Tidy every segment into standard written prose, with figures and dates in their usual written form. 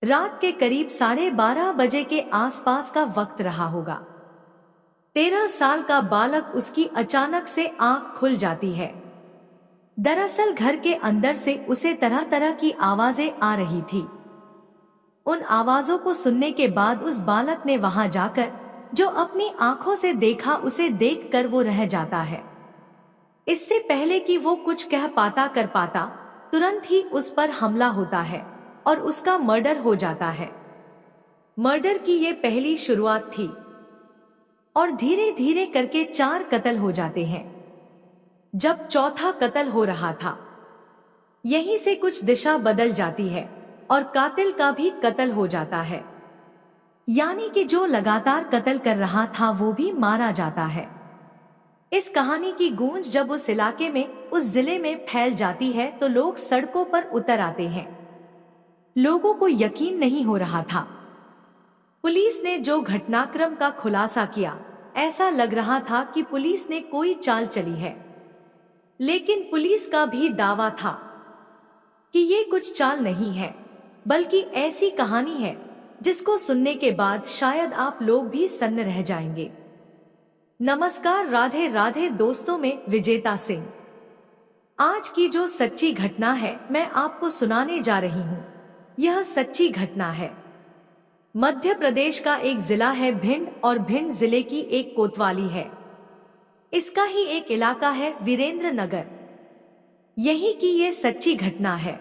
रात के करीब 12:30 बजे के आसपास का वक्त रहा होगा। 13 साल का बालक उसकी अचानक से आंख खुल जाती है। दरअसल घर के अंदर से उसे तरह तरह की आवाजें आ रही थी। उन आवाजों को सुनने के बाद उस बालक ने वहां जाकर जो अपनी आंखों से देखा उसे देखकर वो रह जाता है। इससे पहले कि वो कुछ कह पाता कर पाता, तुरंत ही उस पर हमला होता है और उसका मर्डर हो जाता है। मर्डर की ये पहली शुरुआत थी और धीरे धीरे करके 4 कत्ल हो जाते हैं। जब चौथा कत्ल हो रहा था, यहीं से कुछ दिशा बदल जाती है और कातिल का भी कत्ल हो जाता है। यानी कि जो लगातार कत्ल कर रहा था वो भी मारा जाता है। इस कहानी की गूंज जब उस इलाके में, उस जिले में फैल जाती है तो लोग सड़कों पर उतर आते हैं। लोगों को यकीन नहीं हो रहा था। पुलिस ने जो घटनाक्रम का खुलासा किया, ऐसा लग रहा था कि पुलिस ने कोई चाल चली है। लेकिन पुलिस का भी दावा था कि ये कुछ चाल नहीं है, बल्कि ऐसी कहानी है जिसको सुनने के बाद शायद आप लोग भी सन्न रह जाएंगे। नमस्कार, राधे राधे दोस्तों, में विजेता सिंह। आज की जो सच्ची घटना है मैं आपको सुनाने जा रही हूँ। यह सच्ची घटना है। मध्य प्रदेश का एक जिला है भिंड और भिंड जिले की एक कोतवाली है। इसका ही एक इलाका है वीरेंद्र नगर। यही की ये सच्ची घटना है।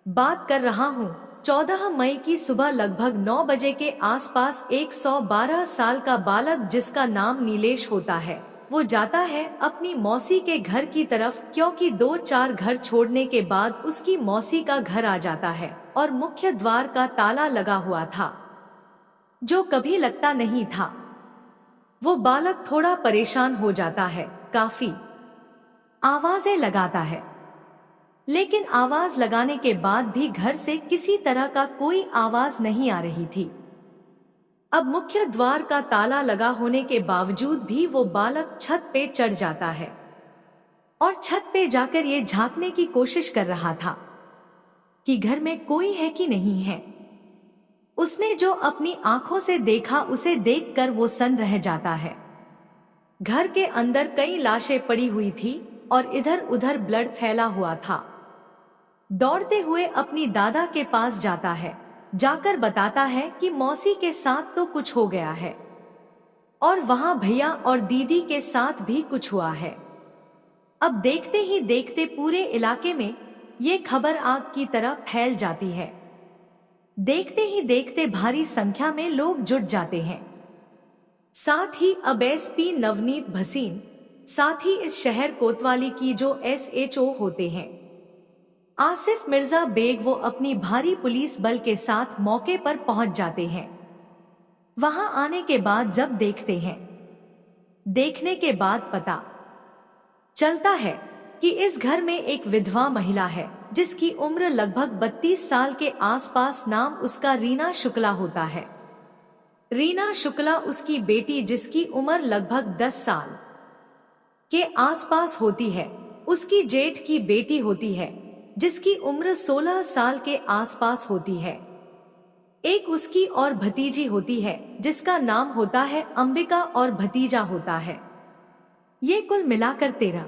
बात कर रहा हूँ 14 मई की सुबह लगभग 9 बजे के आसपास। 112 साल का बालक जिसका नाम नीलेश होता है, वो जाता है अपनी मौसी के घर की तरफ, क्योंकि 2-4 घर छोड़ने के बाद उसकी मौसी का घर आ जाता है और मुख्य द्वार का ताला लगा हुआ था, जो कभी लगता नहीं था। वो बालक थोड़ा परेशान हो जाता है, काफी आवाजें लगाता है, लेकिन आवाज लगाने के बाद भी घर से किसी तरह का कोई आवाज नहीं आ रही थी। अब मुख्य द्वार का ताला लगा होने के बावजूद भी वो बालक छत पे चढ़ जाता है और छत पे जाकर ये झांकने की कोशिश कर रहा था कि घर में कोई है कि नहीं है। उसने जो अपनी आंखों से देखा उसे देखकर वो सन्न रह जाता है। घर के अंदर कई लाशें पड़ी हुई थी और इधर उधर ब्लड फैला हुआ था। दौड़ते हुए अपनी दादा के पास जाता है, जाकर बताता है कि मौसी के साथ तो कुछ हो गया है और वहां भैया और दीदी के साथ भी कुछ हुआ है। अब देखते ही देखते पूरे इलाके में ये खबर आग की तरह फैल जाती है। देखते ही देखते भारी संख्या में लोग जुट जाते हैं। साथ ही अब एसपी नवनीत भसीन, साथ ही इस शहर कोतवाली की जो SHO होते हैं आसिफ मिर्जा बेग, वो अपनी भारी पुलिस बल के साथ मौके पर पहुंच जाते हैं। वहां आने के बाद जब देखते हैं, देखने के बाद पता चलता है कि इस घर में एक विधवा महिला है जिसकी उम्र लगभग 32 साल के आसपास। नाम उसका रीना शुक्ला होता है। रीना शुक्ला उसकी बेटी जिसकी उम्र लगभग 10 साल के आसपास होती है, उसकी जेठ की बेटी होती है जिसकी उम्र 16 साल के आसपास होती है। एक उसकी और भतीजी होती है जिसका नाम होता है अंबिका और भतीजा होता है। ये कुल मिलाकर 13,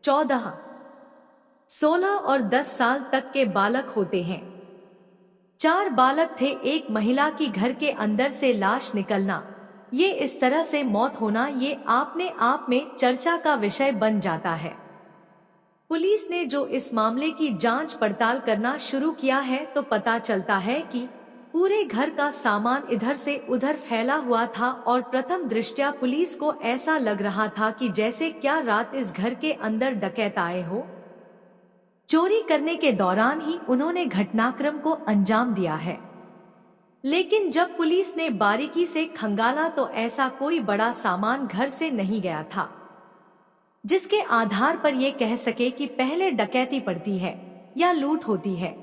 14, 16 और 10 साल तक के बालक होते हैं। 4 बालक थे। एक महिला की घर के अंदर से लाश निकलना, ये इस तरह से मौत होना, ये अपने आप में चर्चा का विषय बन जाता है। पुलिस ने जो इस मामले की जांच पड़ताल करना शुरू किया है तो पता चलता है कि पूरे घर का सामान इधर से उधर फैला हुआ था और प्रथम दृष्टया पुलिस को ऐसा लग रहा था कि जैसे क्या रात इस घर के अंदर डकैत आए हो। चोरी करने के दौरान ही उन्होंने घटनाक्रम को अंजाम दिया है। लेकिन जब पुलिस ने बारीकी से खंगाला तो ऐसा कोई बड़ा सामान घर से नहीं गया था जिसके आधार पर यह कह सके कि पहले डकैती पड़ती है या लूट होती है।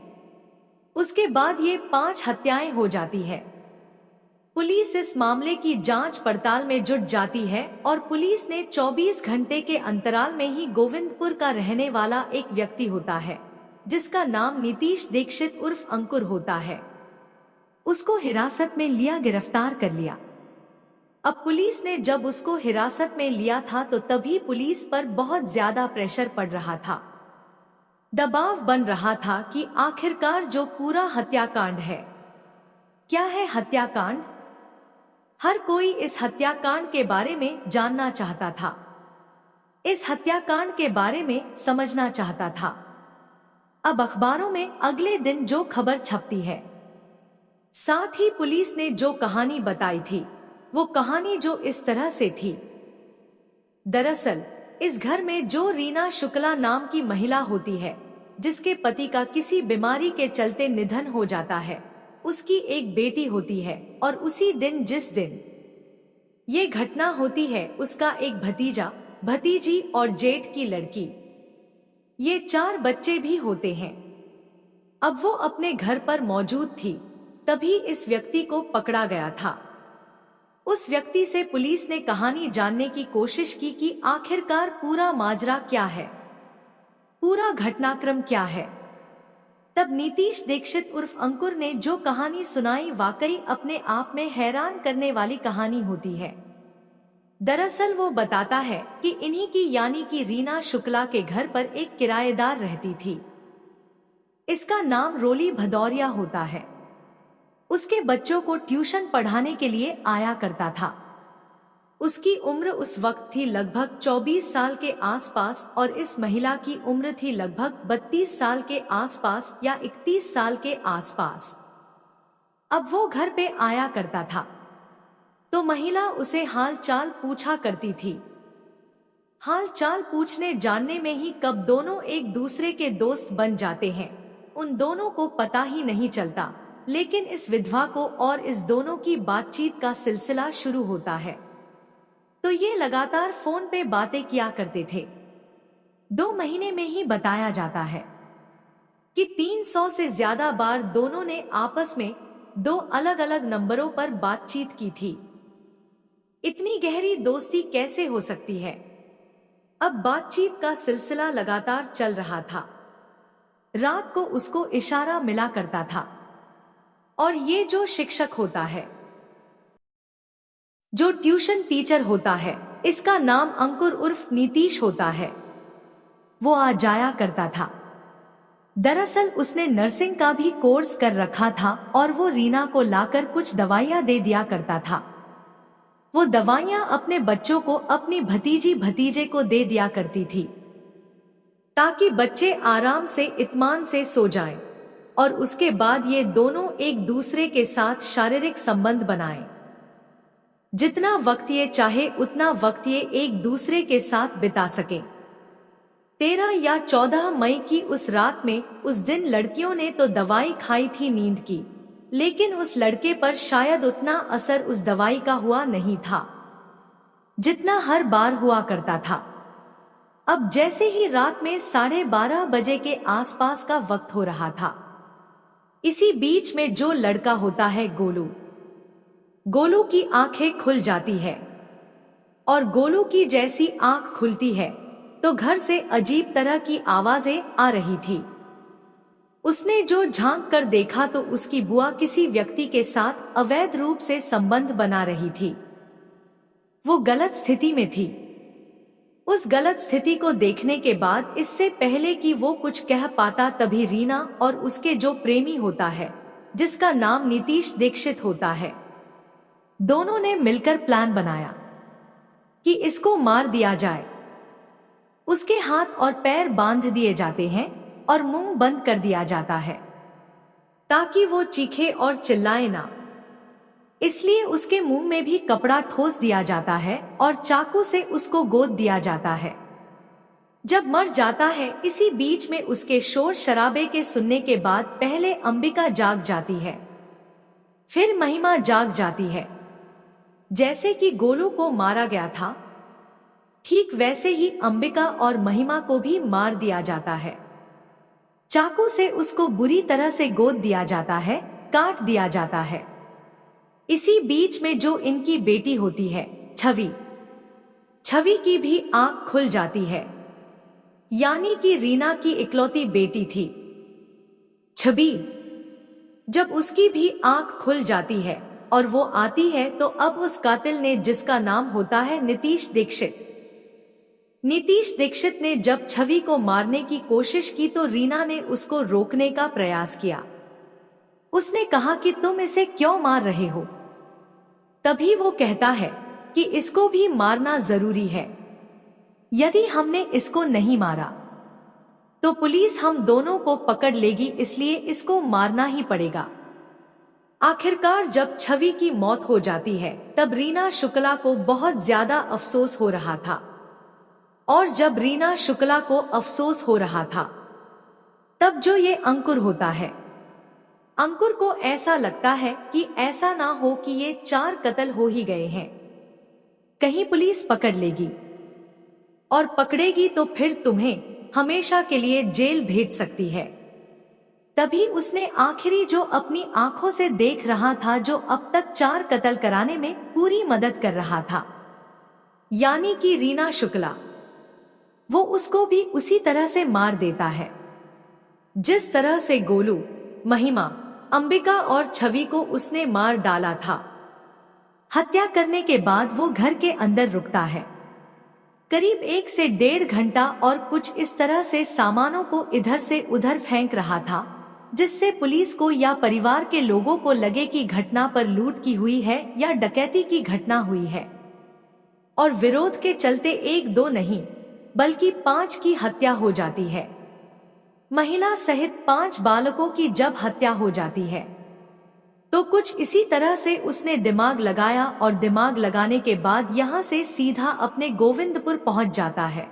उसके बाद ये 5 हत्याएं हो जाती है। पुलिस इस मामले की जांच पड़ताल में जुट जाती है और पुलिस ने 24 घंटे के अंतराल में ही गोविंदपुर का रहने वाला एक व्यक्ति होता है जिसका नाम नीतीश दीक्षित उर्फ अंकुर होता है, उसको हिरासत में लिया, गिरफ्तार कर लिया। अब पुलिस ने जब उसको हिरासत में लिया था तो तभी पुलिस पर बहुत ज्यादा प्रेशर पड़ रहा था, दबाव बन रहा था कि आखिरकार जो पूरा हत्याकांड है, क्या है हत्याकांड, हर कोई इस हत्याकांड के बारे में जानना चाहता था, इस हत्याकांड के बारे में समझना चाहता था। अब अखबारों में अगले दिन जो खबर छपती है, साथ ही पुलिस ने जो कहानी बताई थी, वो कहानी जो इस तरह से थी। दरअसल इस घर में जो रीना शुक्ला नाम की महिला होती है, जिसके पति का किसी बीमारी के चलते निधन हो जाता है, उसकी एक बेटी होती है और उसी दिन जिस दिन ये घटना होती है, उसका एक भतीजा, भतीजी और जेठ की लड़की, ये 4 बच्चे भी होते हैं। अब वो अपने घर पर मौजूद थी, तभी इस व्यक्ति को पकड़ा गया था। उस व्यक्ति से पुलिस ने कहानी जानने की कोशिश की कि आखिरकार पूरा माजरा क्या है, पूरा घटनाक्रम क्या है। तब नीतीश दीक्षित उर्फ अंकुर ने जो कहानी सुनाई, वाकई अपने आप में हैरान करने वाली कहानी होती है। दरअसल वो बताता है कि इन्हीं की यानी कि रीना शुक्ला के घर पर एक किराएदार रहती थी। इसका नाम रोली भदौरिया होता है। उसके बच्चों को ट्यूशन पढ़ाने के लिए आया करता था। उसकी उम्र उस वक्त थी लगभग 24 साल के आसपास और इस महिला की उम्र थी लगभग 32 साल के आसपास या 31 साल के आसपास। अब वो घर पे आया करता था तो महिला उसे हाल चाल पूछा करती थी। हाल चाल पूछने जानने में ही कब दोनों एक दूसरे के दोस्त बन जाते हैं, उन दोनों को पता ही नहीं चलता। लेकिन इस विधवा को और इस दोनों की बातचीत का सिलसिला शुरू होता है तो ये लगातार फोन पे बातें किया करते थे। 2 महीने में ही बताया जाता है कि 300 से ज्यादा बार दोनों ने आपस में 2 अलग अलग नंबरों पर बातचीत की थी। इतनी गहरी दोस्ती कैसे हो सकती है। अब बातचीत का सिलसिला लगातार चल रहा था। रात को उसको इशारा मिला करता था और ये जो शिक्षक होता है, जो ट्यूशन टीचर होता है, इसका नाम अंकुर उर्फ नीतीश होता है, वो आ जाया करता था। दरअसल उसने नर्सिंग का भी कोर्स कर रखा था और वो रीना को लाकर कुछ दवाइयां दे दिया करता था। वो दवाइयां अपने बच्चों को, अपनी भतीजी भतीजे को दे दिया करती थी ताकि बच्चे आराम से इत्मीनान से सो जाएं और उसके बाद ये दोनों एक दूसरे के साथ शारीरिक संबंध बनाएं। जितना वक्त ये चाहे उतना वक्त ये एक दूसरे के साथ बिता सकें। 13 या 14 मई की उस रात में, उस दिन लड़कियों ने तो दवाई खाई थी नींद की, लेकिन उस लड़के पर शायद उतना असर उस दवाई का हुआ नहीं था जितना हर बार हुआ करता था। अब जैसे ही रात में 12:30 बजे के आसपास का वक्त हो रहा था, इसी बीच में जो लड़का होता है गोलू, गोलू की आंखें खुल जाती है और गोलू की जैसी आंख खुलती है तो घर से अजीब तरह की आवाजें आ रही थी। उसने जो झांक कर देखा तो उसकी बुआ किसी व्यक्ति के साथ अवैध रूप से संबंध बना रही थी। वो गलत स्थिति में थी। उस गलत स्थिति को देखने के बाद, इससे पहले कि वो कुछ कह पाता, तभी रीना और उसके जो प्रेमी होता है, जिसका नाम नीतीश दीक्षित होता है, दोनों ने मिलकर प्लान बनाया कि इसको मार दिया जाए। उसके हाथ और पैर बांध दिए जाते हैं और मुंह बंद कर दिया जाता है ताकि वो चीखे और चिल्लाए ना। इसलिए उसके मुंह में भी कपड़ा ठोस दिया जाता है और चाकू से उसको गोद दिया जाता है। जब मर जाता है, इसी बीच में उसके शोर शराबे के सुनने के बाद पहले अंबिका जाग जाती है, फिर महिमा जाग जाती है। जैसे कि गोलू को मारा गया था, ठीक वैसे ही अंबिका और महिमा को भी मार दिया जाता है। चाकू से उसको बुरी तरह से गोद दिया जाता है, काट दिया जाता है। इसी बीच में जो इनकी बेटी होती है, छवि, छवि की भी आंख खुल जाती है। यानी कि रीना की इकलौती बेटी थी, छबील। जब उसकी भी आंख खुल जाती है और वो आती है तो अब उस कातिल ने, जिसका नाम होता है नीतीश दीक्षित ने जब छवि को मारने की कोशिश की तो रीना ने उसको रोकने का प्रयास किया। उसने कहा कि तुम इसे क्यों मार रहे हो? तभी वो कहता है कि इसको भी मारना जरूरी है। यदि हमने इसको नहीं मारा तो पुलिस हम दोनों को पकड़ लेगी, इसलिए इसको मारना ही पड़ेगा। आखिरकार जब छवि की मौत हो जाती है तब रीना शुक्ला को बहुत ज्यादा अफसोस हो रहा था। और जब रीना शुक्ला को अफसोस हो रहा था तब जो ये अंकुर होता है, अंकुर को ऐसा लगता है कि ऐसा ना हो कि ये 4 कत्ल हो ही गए हैं, कहीं पुलिस पकड़ लेगी और पकड़ेगी तो फिर तुम्हें हमेशा के लिए जेल भेज सकती है। तभी उसने आखिरी जो अपनी आंखों से देख रहा था, जो अब तक 4 कत्ल कराने में पूरी मदद कर रहा था, यानी कि रीना शुक्ला, वो उसको भी उसी तरह से मार देता है जिस तरह से गोलू, महिमा, अंबिका और छवि को उसने मार डाला था। हत्या करने के बाद वो घर के अंदर रुकता है करीब 1 से 1.5 घंटा और कुछ इस तरह से सामानों को इधर से उधर फेंक रहा था, जिससे पुलिस को या परिवार के लोगों को लगे कि घटना पर लूट की हुई है या डकैती की घटना हुई है। और विरोध के चलते 1-2 नहीं बल्कि 5 की हत्या हो जाती है। महिला सहित 5 बालकों की जब हत्या हो जाती है तो कुछ इसी तरह से उसने दिमाग लगाया और दिमाग लगाने के बाद यहाँ से सीधा अपने गोविंदपुर पहुंच जाता है,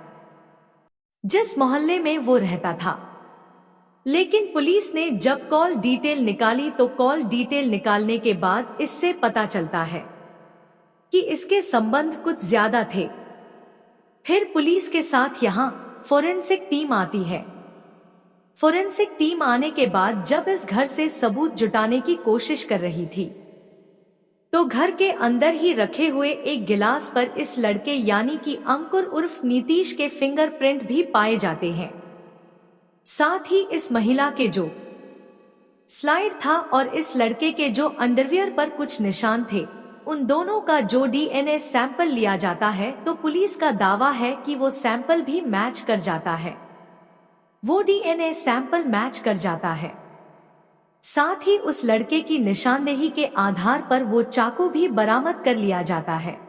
जिस मोहल्ले में वो रहता था। लेकिन पुलिस ने जब कॉल डिटेल निकाली तो कॉल डिटेल निकालने के बाद इससे पता चलता है कि इसके संबंध कुछ ज्यादा थे। फिर पुलिस के साथ यहाँ फोरेंसिक टीम आती है। फोरेंसिक टीम आने के बाद जब इस घर से सबूत जुटाने की कोशिश कर रही थी तो घर के अंदर ही रखे हुए एक गिलास पर इस लड़के यानी कि अंकुर उर्फ नीतीश के फिंगरप्रिंट भी पाए जाते हैं। साथ ही इस महिला के जो स्लाइड था और इस लड़के के जो अंडरवियर पर कुछ निशान थे, उन दोनों का जो डीएनए सैंपल लिया जाता है तो पुलिस का दावा है कि वो सैंपल भी मैच कर जाता है। वो डीएनए सैंपल मैच कर जाता है। साथ ही उस लड़के की निशानदेही के आधार पर वो चाकू भी बरामद कर लिया जाता है।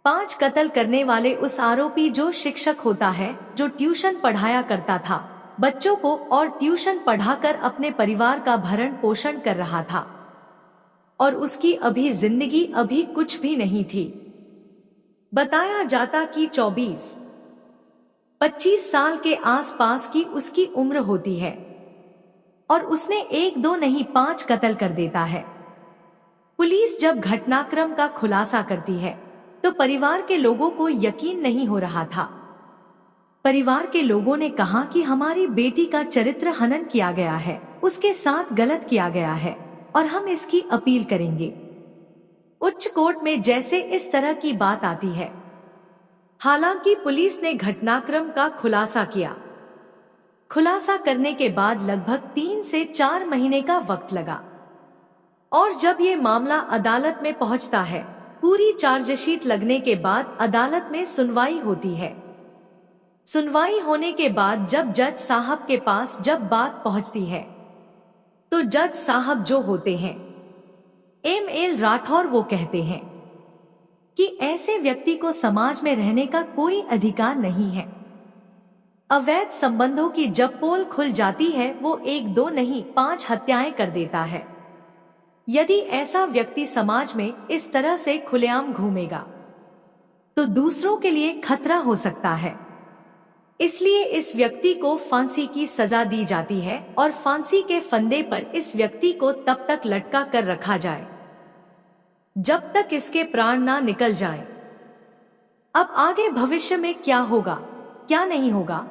5 कत्ल करने वाले उस आरोपी जो शिक्षक होता है, जो ट्यूशन पढ़ाया करता था बच्चों को और ट्यूशन पढ़ाकर अपने परिवार का भरण पोषण कर रहा था, और उसकी अभी जिंदगी अभी कुछ भी नहीं थी। बताया जाता कि 24-25 साल के आसपास की उसकी उम्र होती है और उसने 1-2 नहीं 5 कत्ल कर देता है। पुलिस जब घटनाक्रम का खुलासा करती है तो परिवार के लोगों को यकीन नहीं हो रहा था। परिवार के लोगों ने कहा कि हमारी बेटी का चरित्र हनन किया गया है, उसके साथ गलत किया गया है और हम इसकी अपील करेंगे। उच्च कोर्ट में जैसे इस तरह की बात आती है। हालांकि पुलिस ने घटनाक्रम का खुलासा किया। खुलासा करने के बाद लगभग 3 से 4 महीने का वक्त लगा और जब ये मामला अदालत में पहुंचता है, पूरी चार्जशीट लगने के बाद अदालत में सुनवाई होती है। सुनवाई होने के बाद जब जज साहब के पास जब बात पहुंचती है तो जज साहब जो होते हैं ML राठौर, वो कहते हैं कि ऐसे व्यक्ति को समाज में रहने का कोई अधिकार नहीं है। अवैध संबंधों की जब पोल खुल जाती है वो 1-2 नहीं 5 हत्याएं कर देता है। यदि ऐसा व्यक्ति समाज में इस तरह से खुलेआम घूमेगा तो दूसरों के लिए खतरा हो सकता है। इसलिए इस व्यक्ति को फांसी की सजा दी जाती है और फांसी के फंदे पर इस व्यक्ति को तब तक लटका कर रखा जाए जब तक इसके प्राण ना निकल जाएं। अब आगे भविष्य में क्या होगा क्या नहीं होगा,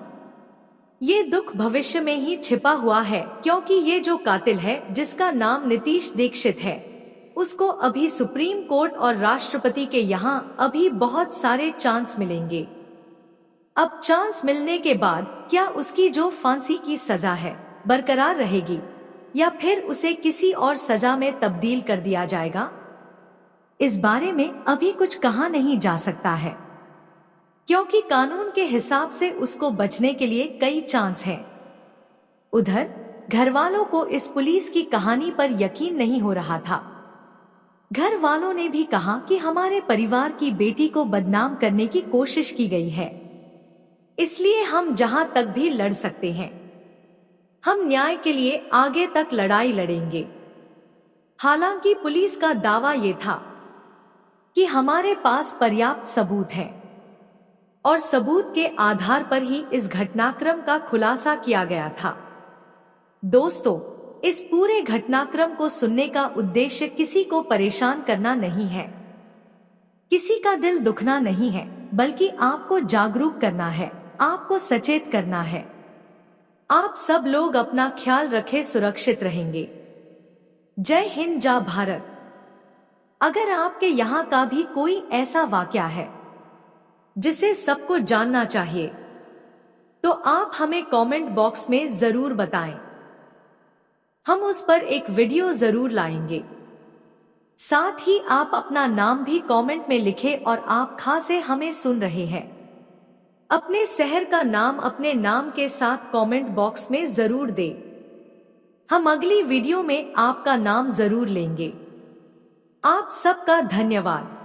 ये दुख भविष्य में ही छिपा हुआ है, क्योंकि ये जो कातिल है जिसका नाम नीतीश दीक्षित है, उसको अभी सुप्रीम कोर्ट और राष्ट्रपति के यहाँ अभी बहुत सारे चांस मिलेंगे। अब चांस मिलने के बाद क्या उसकी जो फांसी की सजा है बरकरार रहेगी या फिर उसे किसी और सजा में तब्दील कर दिया जाएगा? इस बारे में अभी कुछ कहा नहीं जा सकता है, क्योंकि कानून के हिसाब से उसको बचने के लिए कई चांस हैं। उधर घर वालों को इस पुलिस की कहानी पर यकीन नहीं हो रहा था। घर वालों ने भी कहा कि हमारे परिवार की बेटी को बदनाम करने की कोशिश की गई है, इसलिए हम जहां तक भी लड़ सकते हैं, हम न्याय के लिए आगे तक लड़ाई लड़ेंगे। हालांकि पुलिस का दावा ये था कि हमारे पास पर्याप्त सबूत हैं और सबूत के आधार पर ही इस घटनाक्रम का खुलासा किया गया था। दोस्तों, इस पूरे घटनाक्रम को सुनने का उद्देश्य किसी को परेशान करना नहीं है, किसी का दिल दुखना नहीं है, बल्कि आपको जागरूक करना है, आपको सचेत करना है। आप सब लोग अपना ख्याल रखें, सुरक्षित रहेंगे। जय हिंद, जय भारत। अगर आपके यहाँ का भी कोई ऐसा वाकया है जिसे सबको जानना चाहिए, तो आप हमें कमेंट बॉक्स में जरूर बताएं। हम उस पर एक वीडियो जरूर लाएंगे। साथ ही आप अपना नाम भी कमेंट में लिखें और आप कहां से हमें सुन रहे हैं, अपने शहर का नाम अपने नाम के साथ कमेंट बॉक्स में जरूर दें। हम अगली वीडियो में आपका नाम जरूर लेंगे। आप सबका धन्यवाद।